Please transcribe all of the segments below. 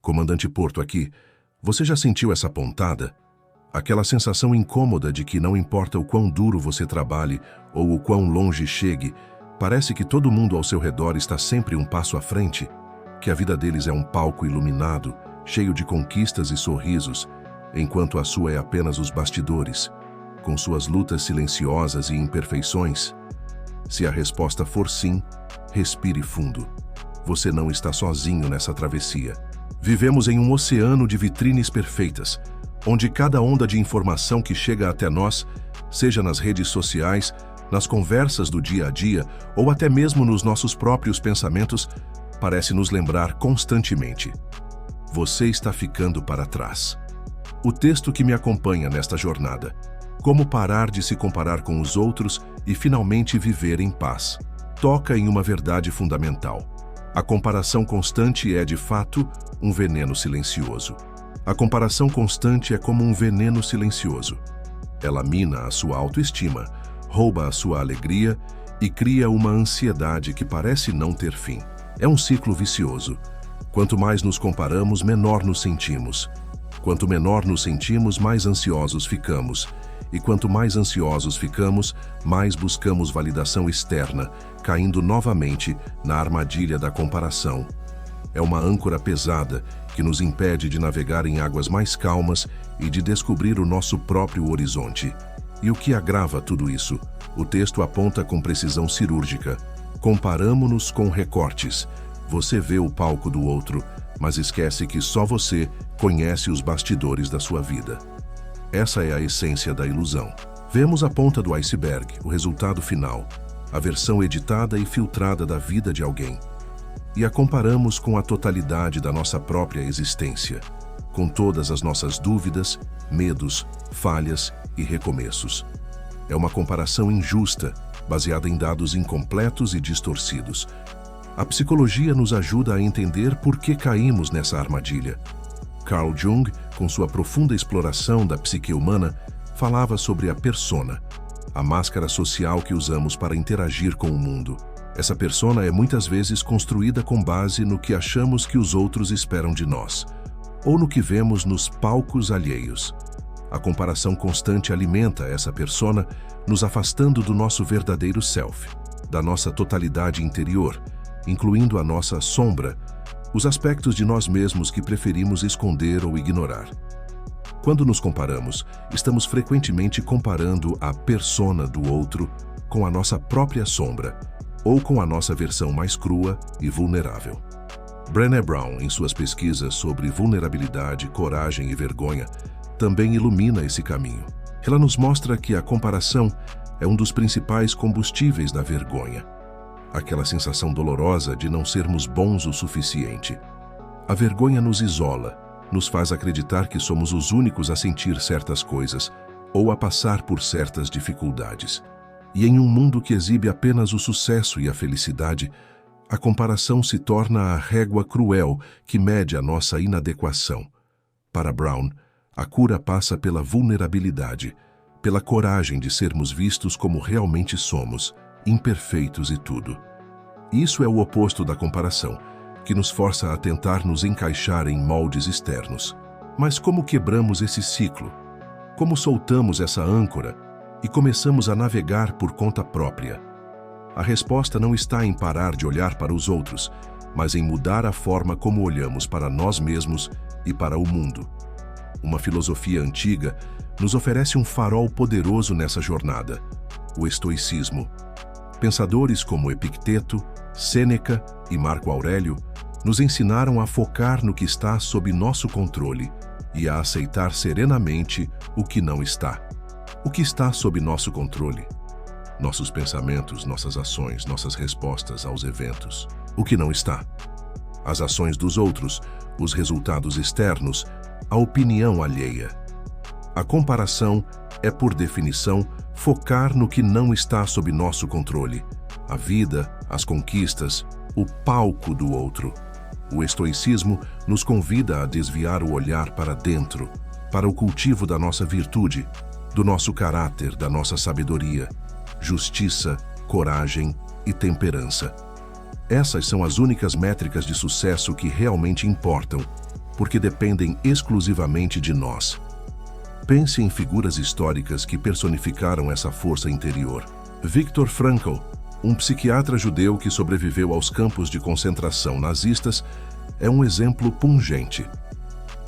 Comandante Porto aqui, você já sentiu essa pontada? Aquela sensação incômoda de que não importa o quão duro você trabalhe ou o quão longe chegue, parece que todo mundo ao seu redor está sempre um passo à frente, que a vida deles é um palco iluminado, cheio de conquistas e sorrisos, enquanto a sua é apenas os bastidores, com suas lutas silenciosas e imperfeições? Se a resposta for sim, respire fundo. Você não está sozinho nessa travessia. Vivemos em um oceano de vitrines perfeitas, onde cada onda de informação que chega até nós, seja nas redes sociais, nas conversas do dia a dia ou até mesmo nos nossos próprios pensamentos, parece nos lembrar constantemente: você está ficando para trás. O texto que me acompanha nesta jornada: Como parar de se comparar com os outros e finalmente viver em paz, toca em uma verdade fundamental. A comparação constante é, de fato, um veneno silencioso. A comparação constante é como um veneno silencioso. Ela mina a sua autoestima, rouba a sua alegria e cria uma ansiedade que parece não ter fim. É um ciclo vicioso. Quanto mais nos comparamos, menor nos sentimos. Quanto menor nos sentimos, mais ansiosos ficamos. E quanto mais ansiosos ficamos, mais buscamos validação externa, caindo novamente na armadilha da comparação. É uma âncora pesada que nos impede de navegar em águas mais calmas e de descobrir o nosso próprio horizonte. E o que agrava tudo isso? O texto aponta com precisão cirúrgica. Comparamo-nos com recortes. Você vê o palco do outro, mas esquece que só você conhece os bastidores da sua vida. Essa é a essência da ilusão. Vemos a ponta do iceberg, o resultado final, a versão editada e filtrada da vida de alguém. E a comparamos com a totalidade da nossa própria existência, com todas as nossas dúvidas, medos, falhas e recomeços. É uma comparação injusta, baseada em dados incompletos e distorcidos. A psicologia nos ajuda a entender por que caímos nessa armadilha. Carl Jung, com sua profunda exploração da psique humana, falava sobre a persona, a máscara social que usamos para interagir com o mundo. Essa persona é muitas vezes construída com base no que achamos que os outros esperam de nós, ou no que vemos nos palcos alheios. A comparação constante alimenta essa persona, nos afastando do nosso verdadeiro self, da nossa totalidade interior, incluindo a nossa sombra, os aspectos de nós mesmos que preferimos esconder ou ignorar. Quando nos comparamos, estamos frequentemente comparando a persona do outro com a nossa própria sombra, ou com a nossa versão mais crua e vulnerável. Brené Brown, em suas pesquisas sobre vulnerabilidade, coragem e vergonha, também ilumina esse caminho. Ela nos mostra que a comparação é um dos principais combustíveis da vergonha. Aquela sensação dolorosa de não sermos bons o suficiente. A vergonha nos isola, nos faz acreditar que somos os únicos a sentir certas coisas ou a passar por certas dificuldades. E em um mundo que exibe apenas o sucesso e a felicidade, a comparação se torna a régua cruel que mede a nossa inadequação. Para Brown, a cura passa pela vulnerabilidade, pela coragem de sermos vistos como realmente somos, imperfeitos e tudo. Isso é o oposto da comparação, que nos força a tentar nos encaixar em moldes externos. Mas como quebramos esse ciclo? Como soltamos essa âncora e começamos a navegar por conta própria? A resposta não está em parar de olhar para os outros, mas em mudar a forma como olhamos para nós mesmos e para o mundo. Uma filosofia antiga nos oferece um farol poderoso nessa jornada: o estoicismo. Pensadores como Epicteto, Sêneca e Marco Aurélio nos ensinaram a focar no que está sob nosso controle e a aceitar serenamente o que não está. O que está sob nosso controle? Nossos pensamentos, nossas ações, nossas respostas aos eventos. O que não está? As ações dos outros, os resultados externos, a opinião alheia. A comparação é, por definição, focar no que não está sob nosso controle. A vida, as conquistas, o palco do outro. O estoicismo nos convida a desviar o olhar para dentro, para o cultivo da nossa virtude, do nosso caráter, da nossa sabedoria, justiça, coragem e temperança. Essas são as únicas métricas de sucesso que realmente importam, porque dependem exclusivamente de nós. Pense em figuras históricas que personificaram essa força interior. Viktor Frankl, um psiquiatra judeu que sobreviveu aos campos de concentração nazistas, é um exemplo pungente.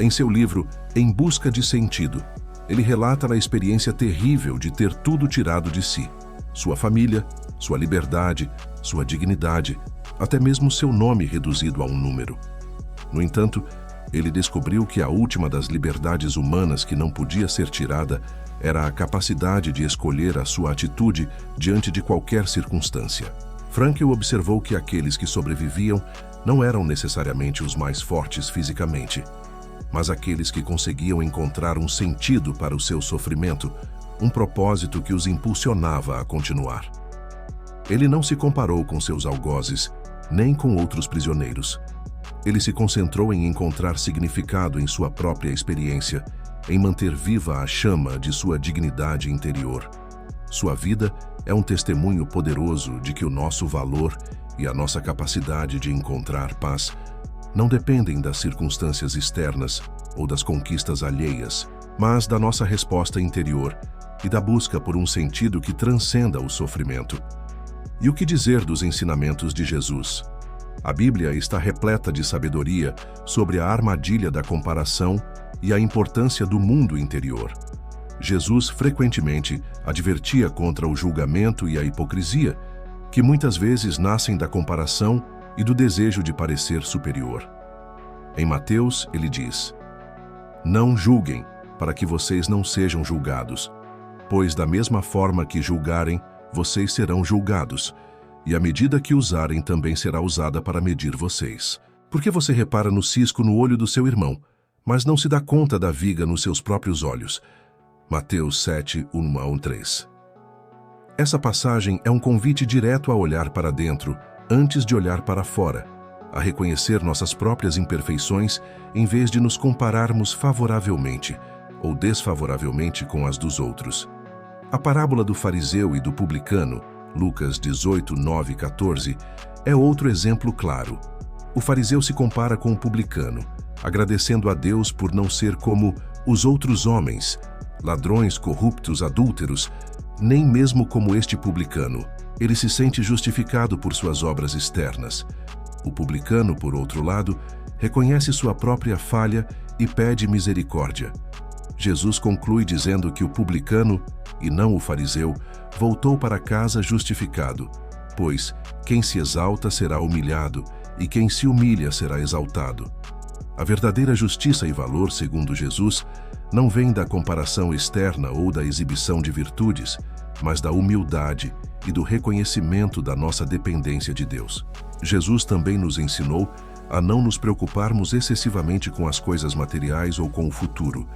Em seu livro Em Busca de Sentido, ele relata a experiência terrível de ter tudo tirado de si: sua família, sua liberdade, sua dignidade, até mesmo seu nome reduzido a um número. No entanto, ele descobriu que a última das liberdades humanas que não podia ser tirada era a capacidade de escolher a sua atitude diante de qualquer circunstância. Frankl observou que aqueles que sobreviviam não eram necessariamente os mais fortes fisicamente, mas aqueles que conseguiam encontrar um sentido para o seu sofrimento, um propósito que os impulsionava a continuar. Ele não se comparou com seus algozes, nem com outros prisioneiros. Ele se concentrou em encontrar significado em sua própria experiência, em manter viva a chama de sua dignidade interior. Sua vida é um testemunho poderoso de que o nosso valor e a nossa capacidade de encontrar paz não dependem das circunstâncias externas ou das conquistas alheias, mas da nossa resposta interior e da busca por um sentido que transcenda o sofrimento. E o que dizer dos ensinamentos de Jesus? A Bíblia está repleta de sabedoria sobre a armadilha da comparação e a importância do mundo interior. Jesus frequentemente advertia contra o julgamento e a hipocrisia, que muitas vezes nascem da comparação e do desejo de parecer superior. Em Mateus, ele diz: "Não julguem, para que vocês não sejam julgados, pois da mesma forma que julgarem, vocês serão julgados, e a medida que usarem também será usada para medir vocês. Por que você repara no cisco no olho do seu irmão, mas não se dá conta da viga nos seus próprios olhos?" Mateus 7, 1-3. Essa passagem é um convite direto a olhar para dentro, antes de olhar para fora, a reconhecer nossas próprias imperfeições em vez de nos compararmos favoravelmente ou desfavoravelmente com as dos outros. A parábola do fariseu e do publicano, Lucas 18, 9 e 14, é outro exemplo claro. O fariseu se compara com o publicano, agradecendo a Deus por não ser como os outros homens, ladrões, corruptos, adúlteros, nem mesmo como este publicano. Ele se sente justificado por suas obras externas. O publicano, por outro lado, reconhece sua própria falha e pede misericórdia. Jesus conclui dizendo que o publicano, e não o fariseu, voltou para casa justificado, pois quem se exalta será humilhado, e quem se humilha será exaltado. A verdadeira justiça e valor, segundo Jesus, não vem da comparação externa ou da exibição de virtudes, mas da humildade e do reconhecimento da nossa dependência de Deus. Jesus também nos ensinou a não nos preocuparmos excessivamente com as coisas materiais ou com o futuro,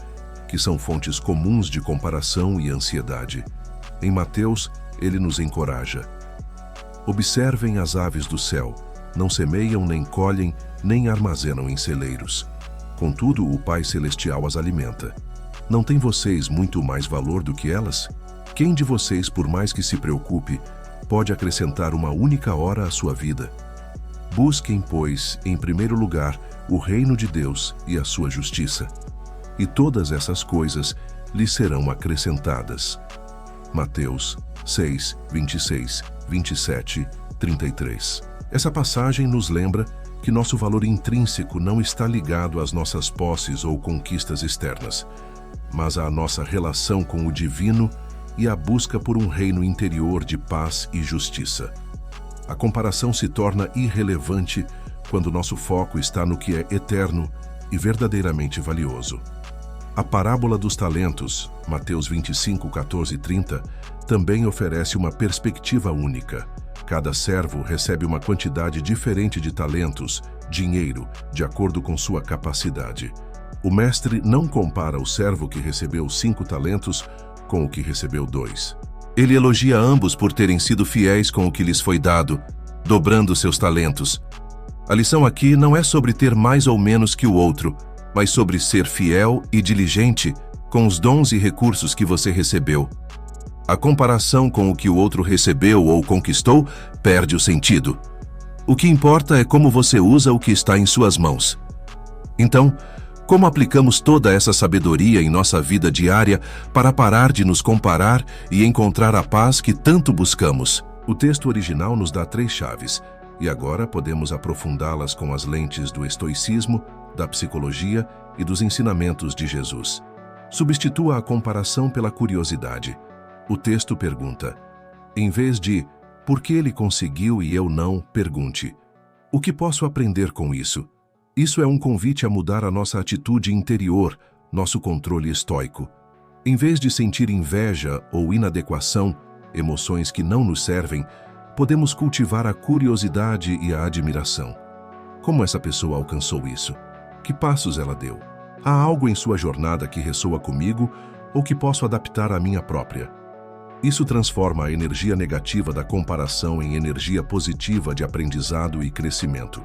que são fontes comuns de comparação e ansiedade. Em Mateus, ele nos encoraja: "Observem as aves do céu, não semeiam, nem colhem, nem armazenam em celeiros. Contudo, o Pai Celestial as alimenta. Não têm vocês muito mais valor do que elas? Quem de vocês, por mais que se preocupe, pode acrescentar uma única hora à sua vida? Busquem, pois, em primeiro lugar, o reino de Deus e a sua justiça, e todas essas coisas lhes serão acrescentadas." Mateus 6, 26, 27, 33. Essa passagem nos lembra que nosso valor intrínseco não está ligado às nossas posses ou conquistas externas, mas à nossa relação com o divino e à busca por um reino interior de paz e justiça. A comparação se torna irrelevante quando nosso foco está no que é eterno e verdadeiramente valioso. A parábola dos talentos, Mateus 25, 14 e 30, também oferece uma perspectiva única. Cada servo recebe uma quantidade diferente de talentos, dinheiro, de acordo com sua capacidade. O mestre não compara o servo que recebeu 5 talentos com o que recebeu 2. Ele elogia ambos por terem sido fiéis com o que lhes foi dado, dobrando seus talentos. A lição aqui não é sobre ter mais ou menos que o outro, mas sobre ser fiel e diligente com os dons e recursos que você recebeu. A comparação com o que o outro recebeu ou conquistou perde o sentido. O que importa é como você usa o que está em suas mãos. Então, Como aplicamos toda essa sabedoria em nossa vida diária para parar de nos comparar e encontrar a paz que tanto buscamos? O texto original nos dá 3 chaves, e agora podemos aprofundá-las com as lentes do estoicismo, da psicologia e dos ensinamentos de Jesus. Substitua a comparação pela curiosidade. O texto pergunta, em vez de "por que ele conseguiu e eu não?", pergunte, "o que posso aprender com isso?". Isso é um convite a mudar a nossa atitude interior, nosso controle estoico. Em vez de sentir inveja ou inadequação, emoções que não nos servem, podemos cultivar a curiosidade e a admiração. Como essa pessoa alcançou isso? Que passos ela deu? Há algo em sua jornada que ressoa comigo ou que posso adaptar à minha própria? Isso transforma a energia negativa da comparação em energia positiva de aprendizado e crescimento.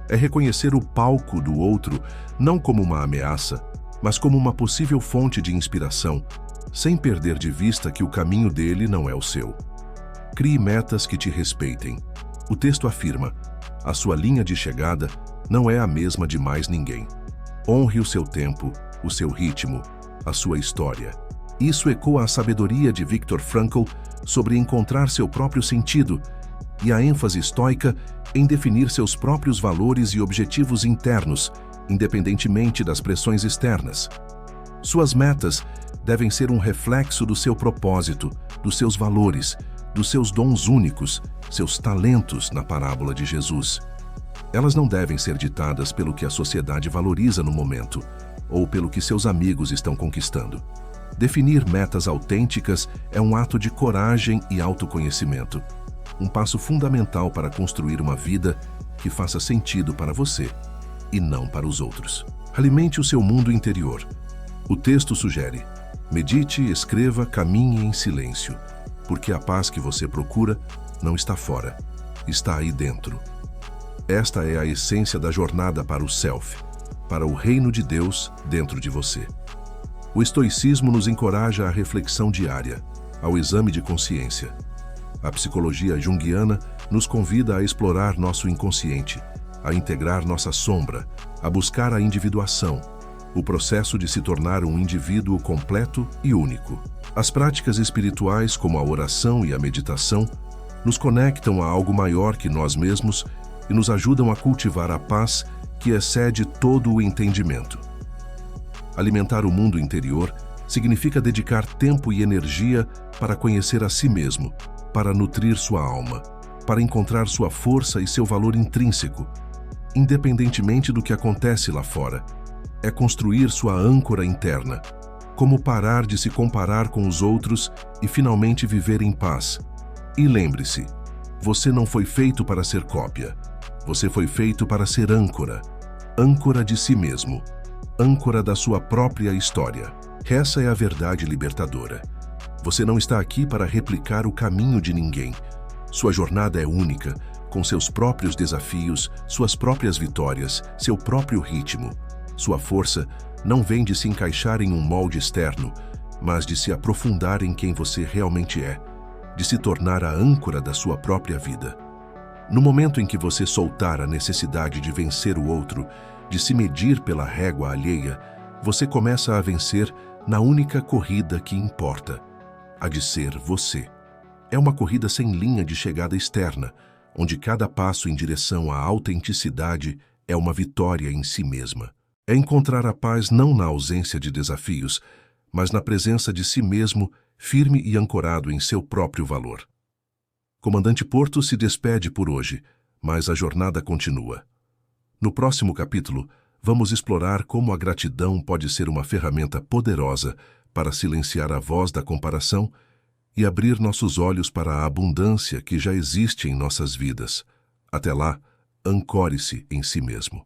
É reconhecer o palco do outro não como uma ameaça, mas como uma possível fonte de inspiração, sem perder de vista que o caminho dele não é o seu. Crie metas que te respeitem. O texto afirma, a sua linha de chegada não é a mesma de mais ninguém. Honre o seu tempo, o seu ritmo, a sua história. Isso ecoa a sabedoria de Viktor Frankl sobre encontrar seu próprio sentido e a ênfase estoica em definir seus próprios valores e objetivos internos, independentemente das pressões externas. Suas metas devem ser um reflexo do seu propósito, dos seus valores, dos seus dons únicos, seus talentos na parábola de Jesus. Elas não devem ser ditadas pelo que a sociedade valoriza no momento, ou pelo que seus amigos estão conquistando. Definir metas autênticas é um ato de coragem e autoconhecimento, um passo fundamental para construir uma vida que faça sentido para você e não para os outros. Alimente o seu mundo interior. O texto sugere, medite, escreva, caminhe em silêncio, porque a paz que você procura não está fora, está aí dentro. Esta é a essência da jornada para o self, para o reino de Deus dentro de você. O estoicismo nos encoraja à reflexão diária, ao exame de consciência. A psicologia junguiana nos convida a explorar nosso inconsciente, a integrar nossa sombra, a buscar a individuação, o processo de se tornar um indivíduo completo e único. As práticas espirituais, como a oração e a meditação, nos conectam a algo maior que nós mesmos e nos ajudam a cultivar a paz que excede todo o entendimento. Alimentar o mundo interior significa dedicar tempo e energia para conhecer a si mesmo, para nutrir sua alma, para encontrar sua força e seu valor intrínseco, independentemente do que acontece lá fora. É construir sua âncora interna, como parar de se comparar com os outros e finalmente viver em paz. E lembre-se, você não foi feito para ser cópia, você foi feito para ser âncora, âncora de si mesmo, âncora da sua própria história. Essa é a verdade libertadora. Você não está aqui para replicar o caminho de ninguém. Sua jornada é única, com seus próprios desafios, suas próprias vitórias, seu próprio ritmo. Sua força não vem de se encaixar em um molde externo, mas de se aprofundar em quem você realmente é, de se tornar a âncora da sua própria vida. No momento em que você soltar a necessidade de vencer o outro, de se medir pela régua alheia, você começa a vencer na única corrida que importa, a de ser você. É uma corrida sem linha de chegada externa, onde cada passo em direção à autenticidade é uma vitória em si mesma. É encontrar a paz não na ausência de desafios, mas na presença de si mesmo, firme e ancorado em seu próprio valor. Comandante Porto se despede por hoje, mas a jornada continua. No próximo capítulo, vamos explorar como a gratidão pode ser uma ferramenta poderosa para silenciar a voz da comparação e abrir nossos olhos para a abundância que já existe em nossas vidas. Até lá, ancore-se em si mesmo.